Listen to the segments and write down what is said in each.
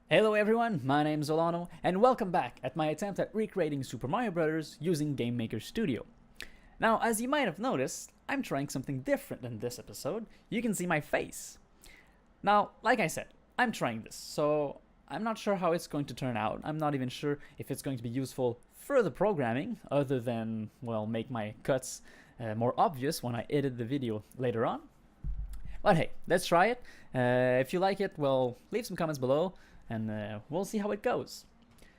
Hello everyone, my name is Olano, and welcome back at my attempt at recreating Super Mario Bros. Using GameMaker Studio. Now, as you might have noticed, I'm trying something different in this episode. You can see my face. Now, like I said, I'm trying this, so I'm not sure how it's going to turn out. I'm not even sure if it's going to be useful for the programming, other than, well, make my cuts more obvious when I edit the video later on. But hey, let's try it. If you like it, well, leave some comments below, and we'll see how it goes.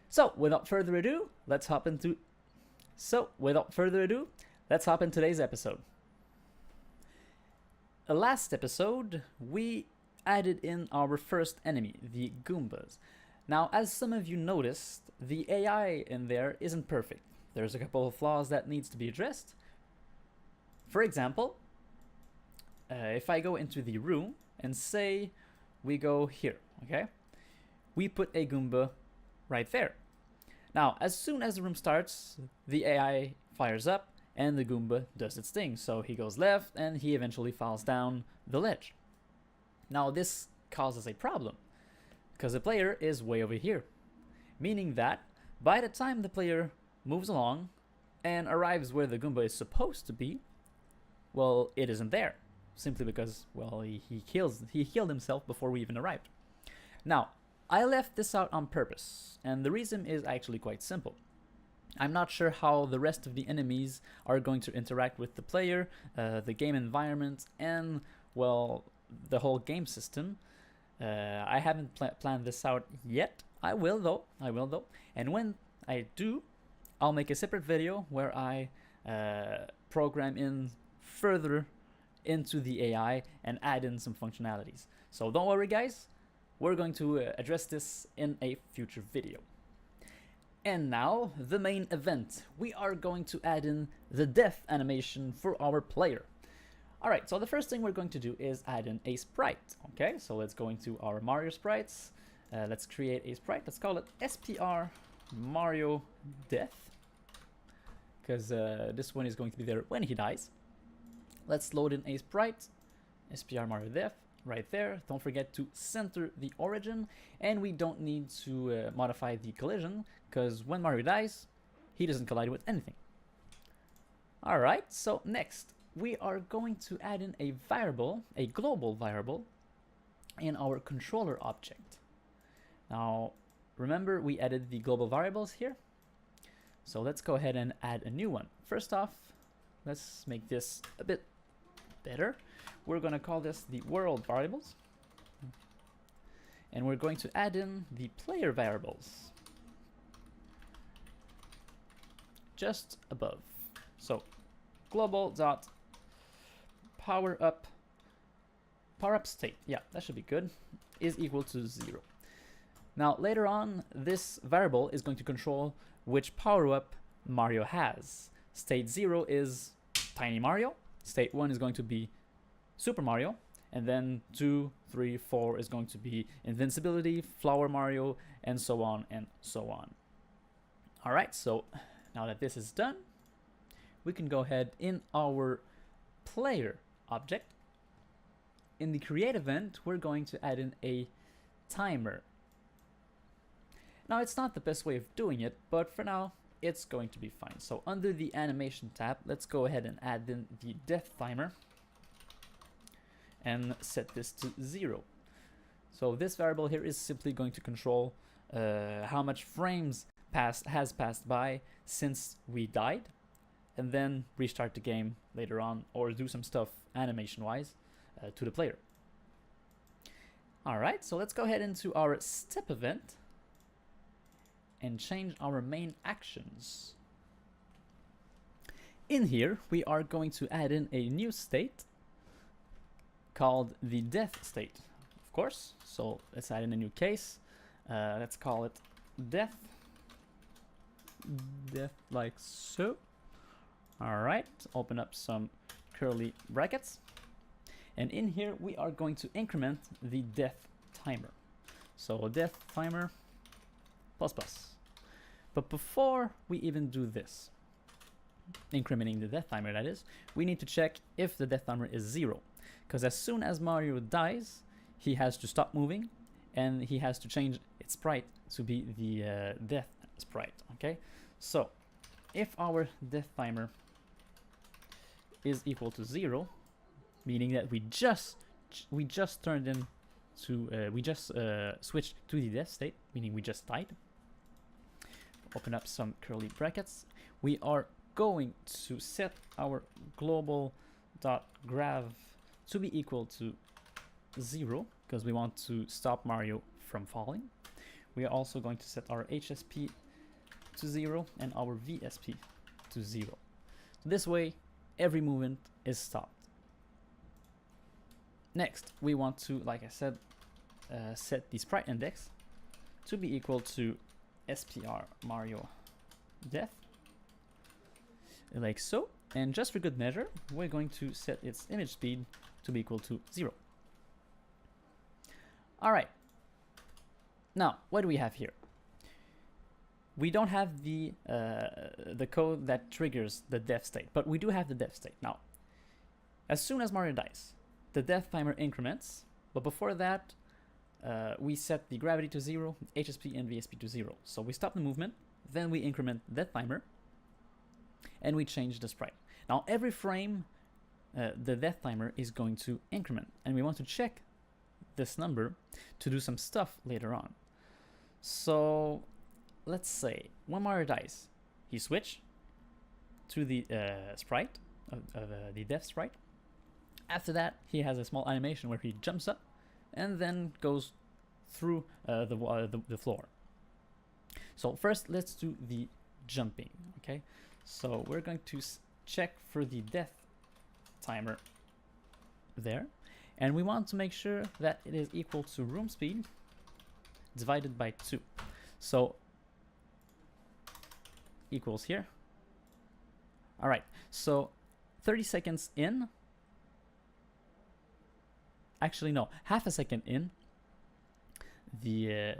So, without further ado, let's hop into today's episode. Last episode, we added in our first enemy, the Goombas. Now, as some of you noticed, the AI in there isn't perfect. There's a couple of flaws that needs to be addressed. For example, if I go into the room and say we go here, okay? We put a Goomba right there. Now, as soon as the room starts, the AI fires up and the Goomba does its thing. So he goes left and he eventually falls down the ledge. Now, this causes a problem because the player is way over here, meaning that by the time the player moves along and arrives where the Goomba is supposed to be, well, it isn't there, simply because, well, he killed himself before we even arrived. Now, I left this out on purpose, and the reason is actually quite simple. I'm not sure how the rest of the enemies are going to interact with the player, the game environment, and, well, the whole game system. I haven't planned this out yet. I will though. And when I do, I'll make a separate video where I program in further into the AI and add in some functionalities. So don't worry, guys. We're going to address this in a future video. And now, the main event. We are going to add in the death animation for our player. Alright, so the first thing we're going to do is add in a sprite. Okay, so let's go into our Mario sprites. Let's create a sprite. Let's call it SPR Mario Death, because this one is going to be there when he dies. Let's load in a sprite, SPR Mario Death. Right there. Don't forget to center the origin, and we don't need to modify the collision, because when Mario dies, he doesn't collide with anything. Alright, so next, we are going to add in a variable, a global variable, in our controller object. Now, remember we added the global variables here? So let's go ahead and add a new one. First off, let's make this a bit better. We're going to call this the world variables, and we're going to add in the player variables just above. So global dot power up state, yeah, that should be good, is equal to 0. Now later on, this variable is going to control which power up Mario has. State 0 is Tiny Mario, state 1 is going to be Super Mario, and then 2, 3, 4 is going to be Invincibility, Flower Mario, and so on and so on. Alright, so now that this is done, we can go ahead in our player object. In the create event, we're going to add in a timer. Now, it's not the best way of doing it, but for now, it's going to be fine. So under the animation tab, let's go ahead and add in the death timer and set this to 0. So this variable here is simply going to control how much frames has passed by since we died, and then restart the game later on, or do some stuff animation wise to the player. Alright, so let's go ahead into our step event and change our main actions. In here, we are going to add in a new state called the death state, of course. So let's add in a new case. Let's call it death like so. Alright, open up some curly brackets, and in here we are going to increment the death timer. So death timer plus plus. But before we even do this, incrementing the death timer that is, we need to check if the death timer is 0. Because as soon as Mario dies, he has to stop moving and he has to change its sprite to be the death sprite. Okay, so if our death timer is equal to 0, meaning that we just turned in to we just switched to the death state, meaning we just died. Open up some curly brackets. We are going to set our global.grav to be equal to 0 because we want to stop Mario from falling. We are also going to set our HSP to 0 and our VSP to 0. This way, every movement is stopped. Next, we want to, like I said, set the sprite index to be equal to SPR Mario death, like so. And just for good measure, we're going to set its image speed to be equal to 0. All right. Now, what do we have here? We don't have the code that triggers the death state, but we do have the death state. Now, as soon as Mario dies, the death timer increments, but before that, we set the gravity to 0, HSP and VSP to 0. So we stop the movement, then we increment the death timer, and we change the sprite. Now, every frame, the death timer is going to increment, and we want to check this number to do some stuff later on. So let's say when Mario dies, he switch to the sprite of the death sprite. After that, he has a small animation where he jumps up and then goes through the floor. So first, let's do the jumping. Okay, so we're going to check for the death timer there, and we want to make sure that it is equal to room speed divided by 2. So equals here. All right, so 30 seconds in, actually no, half a second in, the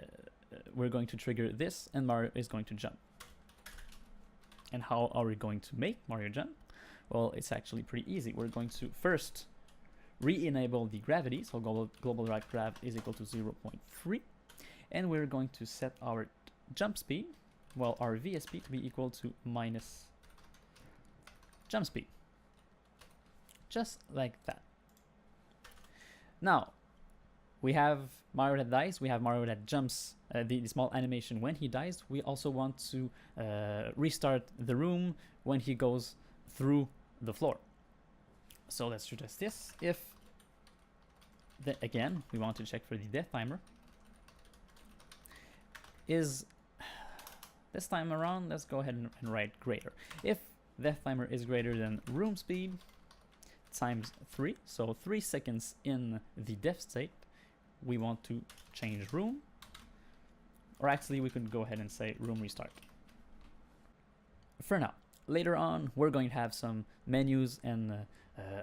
we're going to trigger this and Mario is going to jump. And how are we going to make Mario jump? Well, it's actually pretty easy. We're going to first re-enable the gravity, so global right grav is equal to 0.3, and we're going to set our jump speed, well, our VSP to be equal to minus jump speed, just like that. Now we have Mario that dies, we have Mario that jumps, the small animation when he dies. We also want to restart the room when he goes through the floor. So let's do just this. If again we want to check for the death timer is this time around, let's go ahead and write greater. If death timer is greater than room speed times 3, so 3 seconds in the death state, we want to change room, or actually we could go ahead and say room restart. For now, later on we're going to have some menus and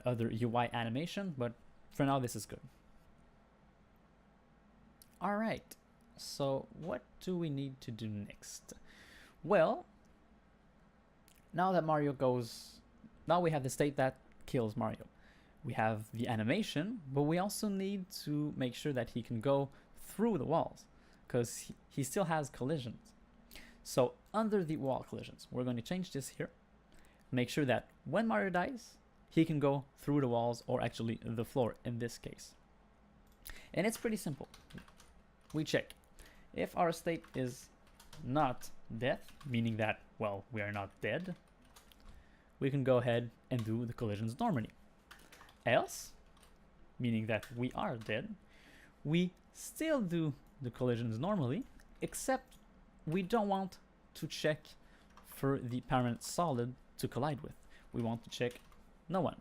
other UI animation, but for now this is good. All right, so what do we need to do next? Well, now that Mario goes, now we have the state that kills Mario. We have the animation, but we also need to make sure that he can go through the walls, because he still has collisions. So under the wall collisions, we're going to change this here, make sure that when Mario dies, he can go through the walls, or actually the floor in this case. And it's pretty simple. We check if our state is not death, meaning that, well, we are not dead, we can go ahead and do the collisions normally. Else, meaning that we are dead, we still do the collisions normally, except we don't want to check for the parent solid to collide with. We want to check no one,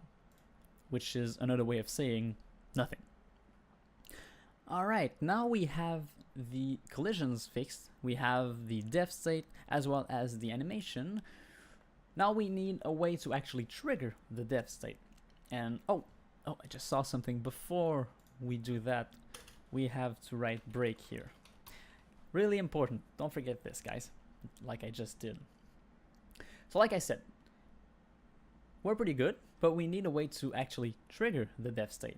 which is another way of saying nothing. All right, now we have the collisions fixed, we have the death state as well as the animation. Now we need a way to actually trigger the death state. And oh, I just saw something. Before we do that, we have to write break here. Really important, don't forget this, guys, like I just did. So like I said, we're pretty good, but we need a way to actually trigger the death state.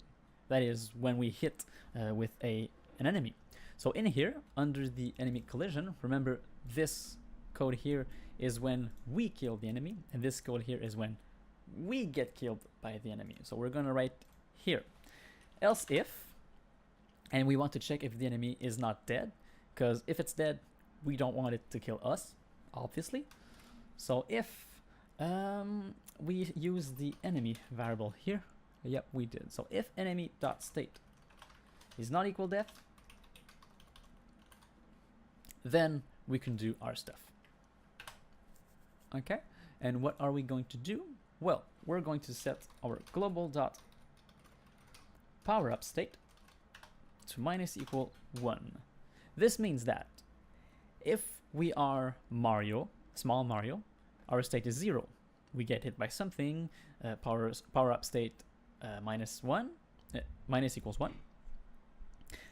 That is when we hit with an enemy. So in here, under the enemy collision, remember this code here is when we kill the enemy, and this code here is when we get killed by the enemy. So we're gonna write here, else if, and we want to check if the enemy is not dead, because if it's dead, we don't want it to kill us, obviously. So if we use the enemy variable here, yep, we did. So if enemy.state is not equal death, then we can do our stuff. Okay, and what are we going to do? Well, we're going to set our global dot power up state to minus equal 1. This means that if we are Mario, small Mario, our state is 0. We get hit by something, power up state minus equals 1.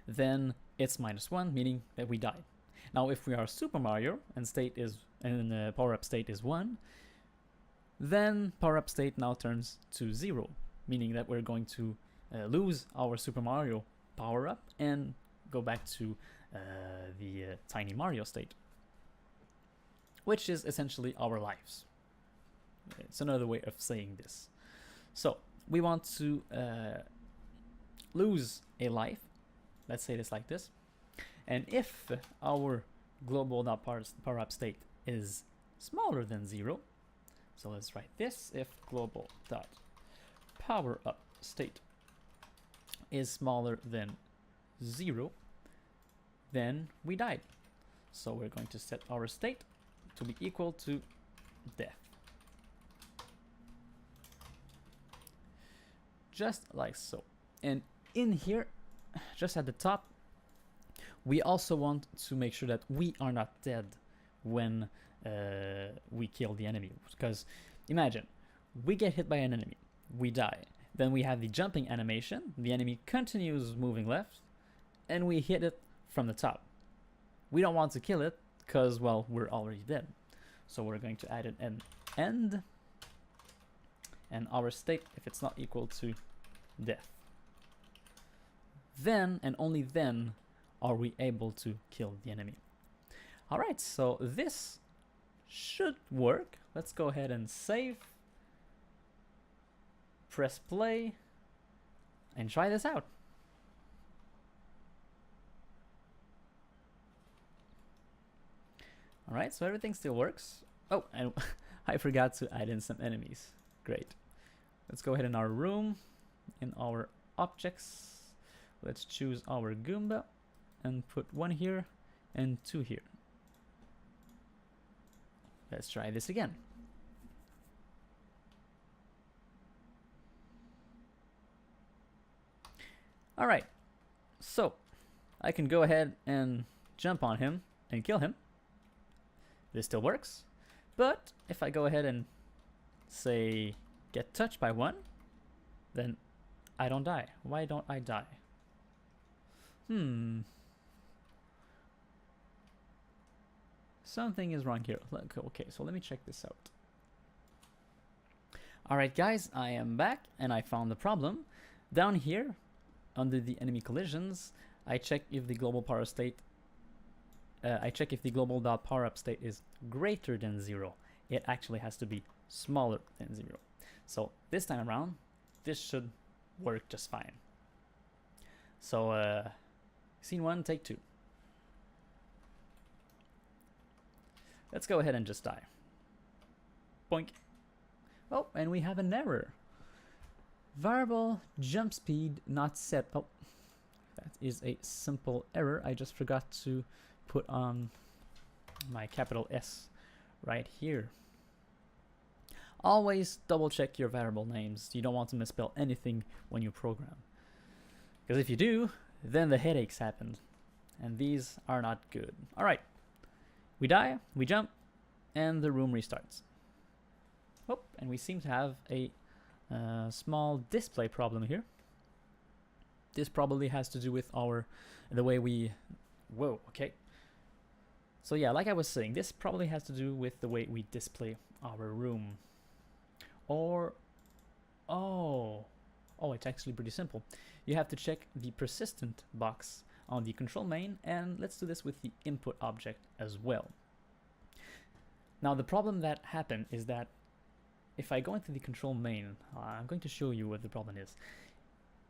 Then it's minus 1, meaning that we die. Now, if we are Super Mario and power up state is 1, then power up state now turns to 0, meaning that we're going to lose our Super Mario power up and go back to the tiny Mario state, which is essentially our lives. It's another way of saying this. So we want to lose a life. Let's say this like this. And if our global.power up state is smaller than 0, so let's write this, if global.power up state is smaller than 0, then we died. So we're going to set our state to be equal to death. Just like so. And in here, just at the top, we also want to make sure that we are not dead when we kill the enemy. Because imagine, we get hit by an enemy, we die. Then we have the jumping animation, the enemy continues moving left, and we hit it from the top. We don't want to kill it, because, well, we're already dead. So we're going to add an end, and our state, if it's not equal to death. Then, and only then, are we able to kill the enemy. Alright, so this should work. Let's go ahead and save, press play, and try this out. Alright, so everything still works. Oh, and I forgot to add in some enemies. Great. Let's go ahead in our room, in our objects. Let's choose our Goomba and put 1 here and 2 here. Let's try this again. Alright, so I can go ahead and jump on him and kill him. This still works, but if I go ahead and say get touched by one, then I don't die. Why don't I die? Something is wrong here. Okay, so let me check this out. Alright guys, I am back and I found the problem. Down here, under the enemy collisions, I check if the global power state global.power up state is greater than 0. It actually has to be smaller than 0. So this time around, this should work just fine. So scene 1, take 2. Let's go ahead and just die. Boink. Oh, and we have an error. Variable jump speed not set. Oh, that is a simple error. I just forgot to put on my capital S right here. Always double check your variable names. You don't want to misspell anything when you program. Because if you do, then the headaches happen. And these are not good. Alright. We die, we jump, and the room restarts. Oh, and we seem to have a small display problem here. This probably has to do with the way we... Whoa, okay. So yeah, like I was saying, this probably has to do with the way we display our room. Or... Oh, it's actually pretty simple. You have to check the persistent box on the control main, and let's do this with the input object as well. Now the problem that happened is that if I go into the control main, I'm going to show you what the problem is.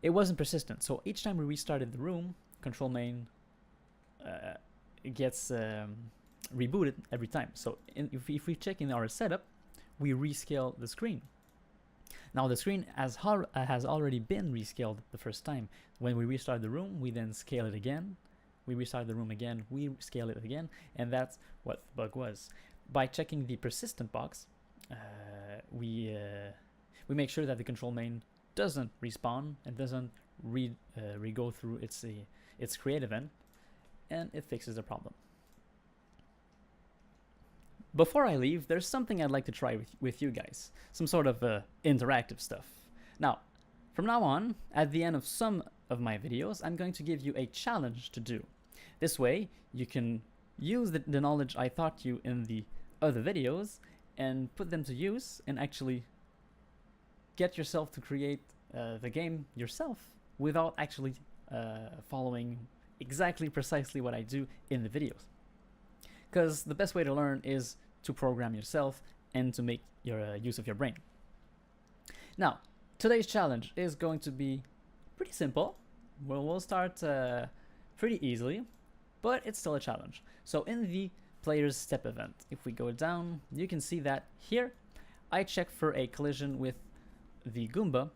It wasn't persistent, so each time we restarted the room, control main gets rebooted every time. So if we check in our setup, we rescale the screen. Now the screen has already been rescaled the first time. When we restart the room, we then scale it again. We restart the room again, we scale it again, and that's what the bug was. By checking the persistent box, we make sure that the control main doesn't respawn and doesn't re-go through its create event, and it fixes the problem. Before I leave, there's something I'd like to try with you guys, some sort of interactive stuff. Now, from now on, at the end of some of my videos, I'm going to give you a challenge to do. This way, you can use the knowledge I taught you in the other videos and put them to use and actually get yourself to create the game yourself without actually following exactly precisely what I do in the videos. Because the best way to learn is to program yourself and to make your use of your brain. Now, today's challenge is going to be pretty simple. We'll start pretty easily, but it's still a challenge. So in the player's step event, if we go down, you can see that here I check for a collision with the Goomba,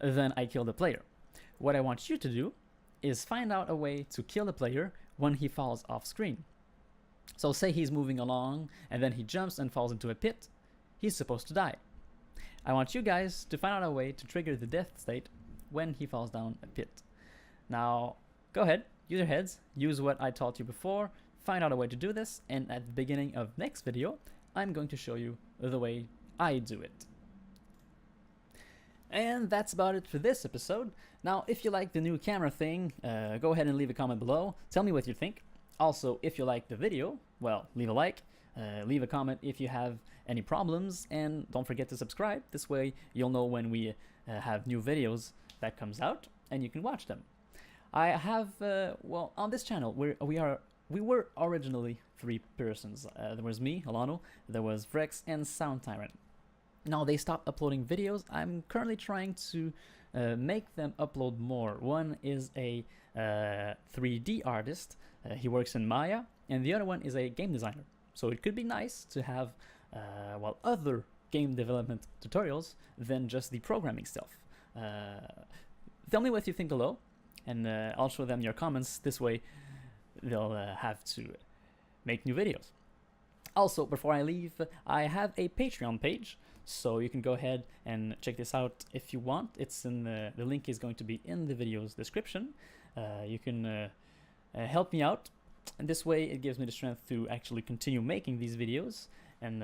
then I kill the player. What I want you to do is find out a way to kill the player when he falls off screen. So say he's moving along and then he jumps and falls into a pit. He's supposed to die. I want you guys to find out a way to trigger the death state when he falls down a pit. Now, go ahead, use your heads, use what I taught you before, find out a way to do this, and at the beginning of next video, I'm going to show you the way I do it. And that's about it for this episode. Now, if you like the new camera thing, go ahead and leave a comment below. Tell me what you think. Also, if you like the video, well, leave a like, leave a comment if you have any problems, and don't forget to subscribe. This way, you'll know when we have new videos that comes out, and you can watch them. I have, well, on this channel, we were originally 3 persons. There was me, Alano, there was Vrex, and Sound Tyrant. Now they stopped uploading videos. I'm currently trying to make them upload more. One is a 3D artist. He works in Maya, and the other one is a game designer. So it could be nice to have well, other game development tutorials than just the programming stuff. Tell me what you think below, and I'll show them your comments. This way they'll have to make new videos. Also, before I leave, I have a Patreon page, so you can go ahead and check this out if you want. It's in the link is going to be in the video's description. You can help me out, and this way it gives me the strength to actually continue making these videos and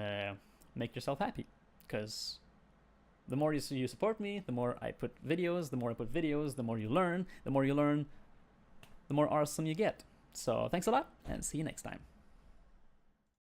make yourself happy. Because the more you support me, the more I put videos, the more I put videos, the more you learn, the more awesome you get. So thanks a lot, and see you next time.